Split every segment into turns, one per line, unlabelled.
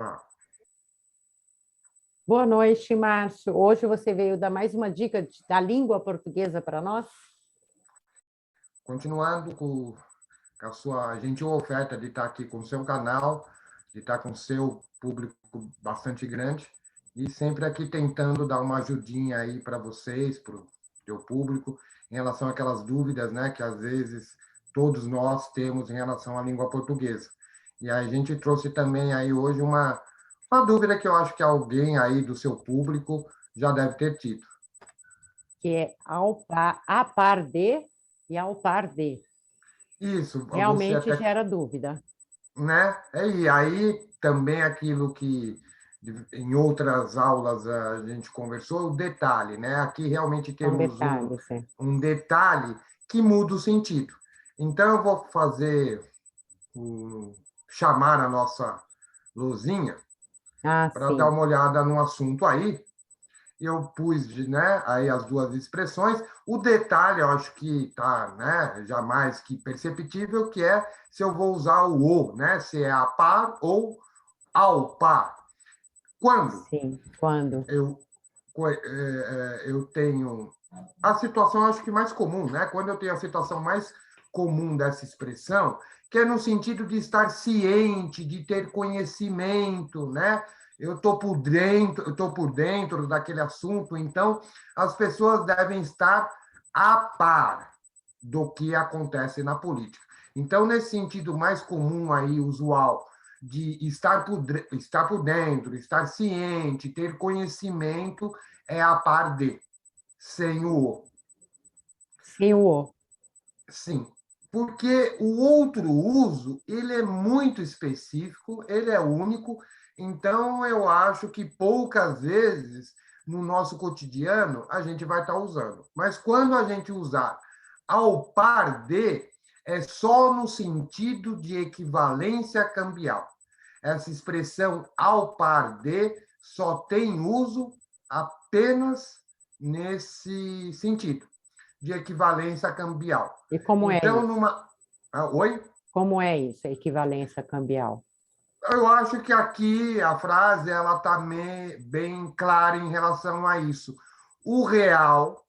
Ah,
Boa noite, Márcio. Hoje você veio dar mais uma dica da língua portuguesa para nós?
continuando com a sua gentil oferta de estar aqui com o seu canal, de estar com o seu público bastante grande, e sempre aqui tentando dar uma ajudinha aí para vocês, para o seu público, em relação àquelas dúvidas, né, que às vezes todos nós temos em relação à língua portuguesa. E a gente trouxe também aí hoje uma dúvida que eu acho que alguém aí do seu público já deve ter tido.
Que é a par de e ao par de.
Isso, você
Realmente
até,
gera dúvida.
né? E aí também aquilo que em outras aulas a gente conversou, o detalhe, né? Aqui realmente
São
temos
detalhes, é.
um detalhe que muda o sentido. Então eu vou chamar a nossa Luzinha
Ah,
para dar
sim.
uma olhada no assunto aí. Eu pus, né, aí as duas expressões. O detalhe, eu acho que está, né, já mais que perceptível, que é se eu vou usar o, né, se é a par ou ao par. Quando
Sim. Quando?
eu, eu tenho a situação, acho que mais comum, né? Quando eu tenho a situação mais comum dessa expressão, que é no sentido de estar ciente, de ter conhecimento, né? Eu estou por dentro daquele assunto, então as pessoas devem estar a par do que acontece na política. Então, nesse sentido mais comum aí, usual, de estar por dentro, estar ciente, ter conhecimento, é a par de, sem o o.
Sem o o.
Sim, porque o outro uso, ele é muito específico, ele é único, então eu acho que poucas vezes no nosso cotidiano a gente vai estar usando. Mas quando a gente usar ao par de, é só no sentido de equivalência cambial. Essa expressão ao par de só tem uso apenas nesse sentido de equivalência cambial.
E como é
Então,
isso?
numa. Oi?
Como é isso, a equivalência cambial?
Eu acho que aqui a frase ela está bem clara em relação a isso. O real,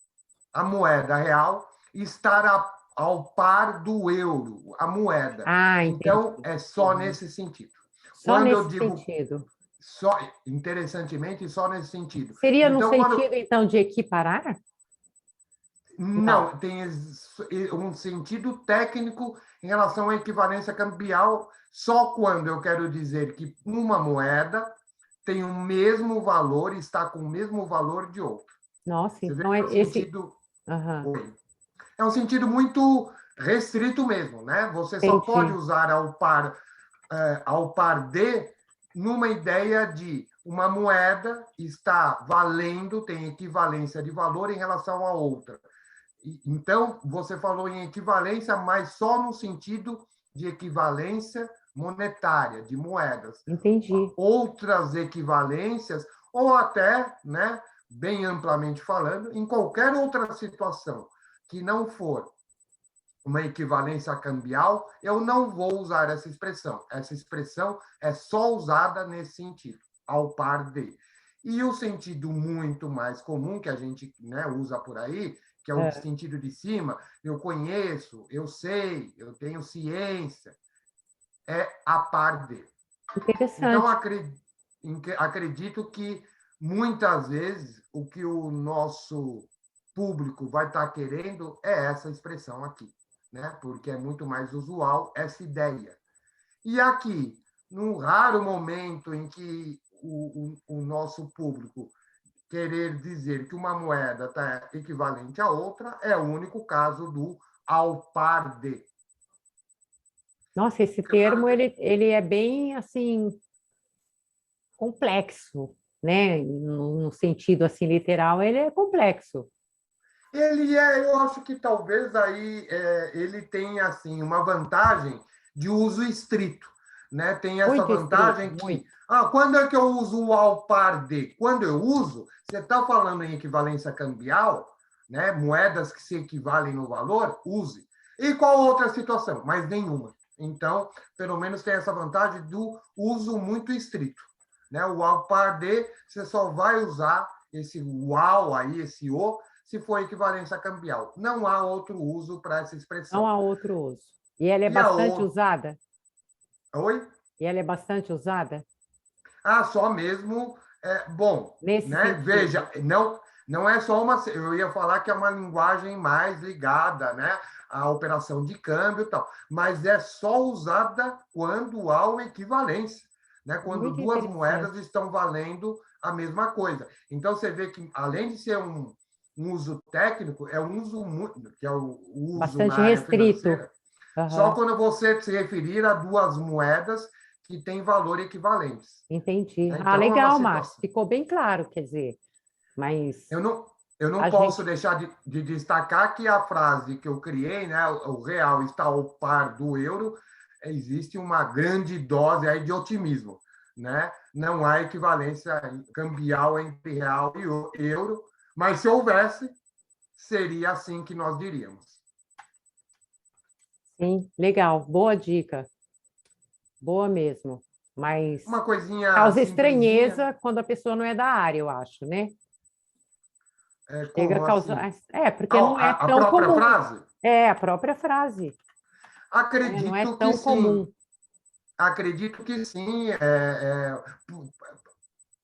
a moeda real, estar ao par do euro, a moeda.
Ah, entendi.
Então, é só
Uhum.
nesse sentido.
Só
Quando eu
nesse
digo
sentido.
só, interessantemente, só nesse sentido.
Seria no
Então, quando
sentido, então, de equiparar? Não.
não, tem um sentido técnico em relação à equivalência cambial, só quando eu quero dizer que uma moeda tem o mesmo valor, está com o mesmo valor de outra.
Nossa,
Você vê
então
que
é
é um
esse.
sentido.
Aham,
Oi. É um sentido muito restrito mesmo, né? Você só pode
entendi.
usar ao par de numa ideia de uma moeda está valendo, tem equivalência de valor em relação a outra. Então, você falou em equivalência, mas só no sentido de equivalência monetária, de moedas.
Entendi.
Outras equivalências, ou até, né, bem amplamente falando, em qualquer outra situação que não for uma equivalência cambial, eu não vou usar essa expressão. Essa expressão é só usada nesse sentido, ao par de. E o sentido muito mais comum que a gente, né, usa por aí, que é o
É,
sentido de cima, eu conheço, eu sei, eu tenho ciência, é a par de. Então,
interessante.
acredito que muitas vezes o que o nosso público vai estar querendo é essa expressão aqui, né? Porque é muito mais usual essa ideia. E aqui, num raro momento em que o nosso público querer dizer que uma moeda está equivalente à outra, é o único caso do ao par de.
Nossa, esse termo ele é bem assim complexo, né? No sentido assim literal, ele é complexo.
Eu acho que talvez aí ele tenha assim uma vantagem de uso estrito, né? Tem essa
Muito estrito,
vantagem
muito.
que, quando é que eu uso o ao par de? Quando eu uso, você está falando em equivalência cambial, né? Moedas que se equivalem no valor, use. E qual outra situação? Mais nenhuma. Então, pelo menos tem essa vantagem do uso muito estrito. né? O UAU par D, você só vai usar esse UAU aí, esse O, se for equivalência cambial. Não há outro uso para essa
Não
expressão.
há outro uso. E ela é
E a
bastante
outra...
usada?
Oi?
E ela é bastante usada?
Ah, só mesmo... bom,
Nesse
né?
sentido.
Veja, não é só uma... Eu ia falar que é uma linguagem mais ligada, né? À operação de câmbio e tal. Mas é só usada quando há uma equivalência, né? Quando
Muito
duas moedas
interessante.
estão valendo a mesma coisa. Então, você vê que, além de ser um uso técnico, é um uso que é o uso na
Bastante
área
restrito.
financeira, só
Aham,
quando você se referir a duas moedas que têm valor equivalentes.
entendi.
Né?
Ah,
Então, é uma
legal, Márcio.
situação.
Ficou bem claro, quer dizer, mas
Eu não
a
posso
gente.
deixar de destacar que a frase que eu criei, né, o real está ao par do euro, existe uma grande dose aí de otimismo. Né? Não há equivalência cambial entre real e euro, mas se houvesse, seria assim que nós diríamos.
Sim, legal. Boa dica. Boa mesmo. Mas
Uma coisinha
causa
simplesinha,
estranheza quando a pessoa não é da área, eu acho, né? Chega a
como
causar.
assim?
É, porque não é
A
tão
própria
comum.
frase?
É, a própria frase, né? Não é
Acredito que
tão
sim.
comum.
Acredito que sim.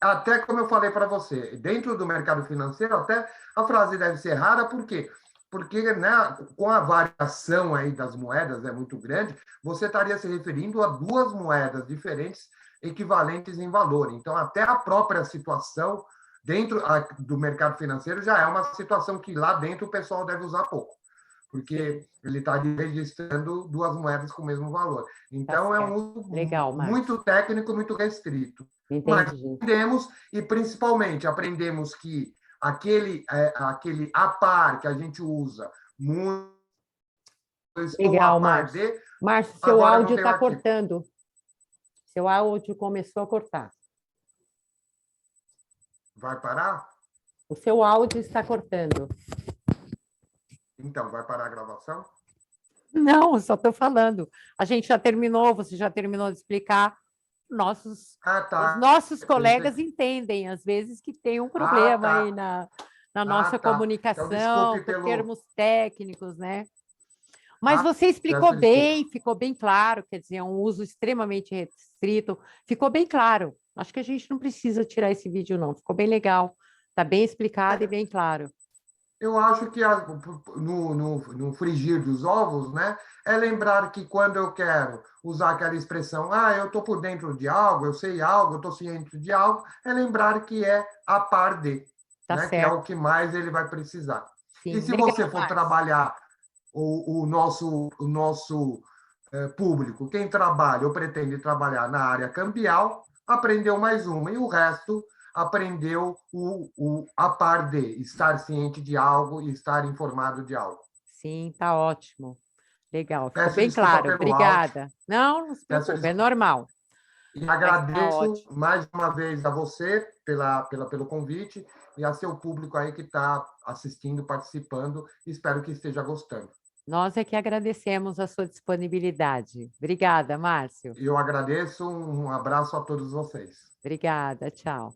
Até como eu falei para você, dentro do mercado financeiro, até a frase deve ser rara, por quê? Porque, né, com a variação aí das moedas é muito grande, você estaria se referindo a duas moedas diferentes, equivalentes em valor. Então, até a própria situação dentro do mercado financeiro já é uma situação que lá dentro o pessoal deve usar pouco,
Sim,
porque ele está registrando duas moedas com o mesmo valor.
tá
Então, é um
certo.
uso
Legal,
muito
Márcio.
técnico, muito restrito. Mas
Entendi.
aprendemos, e principalmente aprendemos que aquele a par que a gente usa, muito, eu estou a
Legal,
par
Márcio.
de,
Márcio, seu
agora não
áudio
tenho
está
ativo.
cortando. Seu áudio começou a cortar.
Vai parar?
O seu áudio está cortando.
Então, vai parar a gravação?
Não, eu só estou falando. A gente já terminou, você já terminou de explicar.
Ah,
Os
tá.
nossos
Pensei.
colegas entendem, às vezes, que tem um
Ah,
problema aí
tá.
na
Ah,
nossa
tá. Então,
comunicação,
desculpe
por
pelo.
termos técnicos, né? Mas
Ah,
você explicou
peço desculpa.
bem, ficou bem claro, quer dizer, é um uso extremamente restrito, ficou bem claro. Acho que a gente não precisa tirar esse vídeo, não. Ficou bem legal, está bem explicado e bem claro.
Eu acho que no frigir dos ovos, né, é lembrar que quando eu quero usar aquela expressão, eu estou por dentro de algo, eu sei algo, eu estou ciente de algo, é lembrar que é a par de,
Tá
né, que é o
certo.
que mais ele vai precisar. E
Sim,
se você
legal,
for
Márcio.
trabalhar o nosso público, quem trabalha ou pretende trabalhar na área cambial, aprendeu mais uma, e o resto aprendeu a par de estar ciente de algo e estar informado de algo.
Sim, tá ótimo. Legal, ficou
Peço
bem
desculpa
claro.
pelo áudio,
Obrigada. Não, não se
peço
preocupe, é
desculpa.
normal,
E
mas tá
agradeço
ótimo.
mais uma vez a você pelo convite e a seu público aí que está assistindo, participando. Espero que esteja gostando.
Nós é que agradecemos a sua disponibilidade. Obrigada, Márcio.
Eu agradeço, um abraço a todos vocês.
Obrigada, tchau.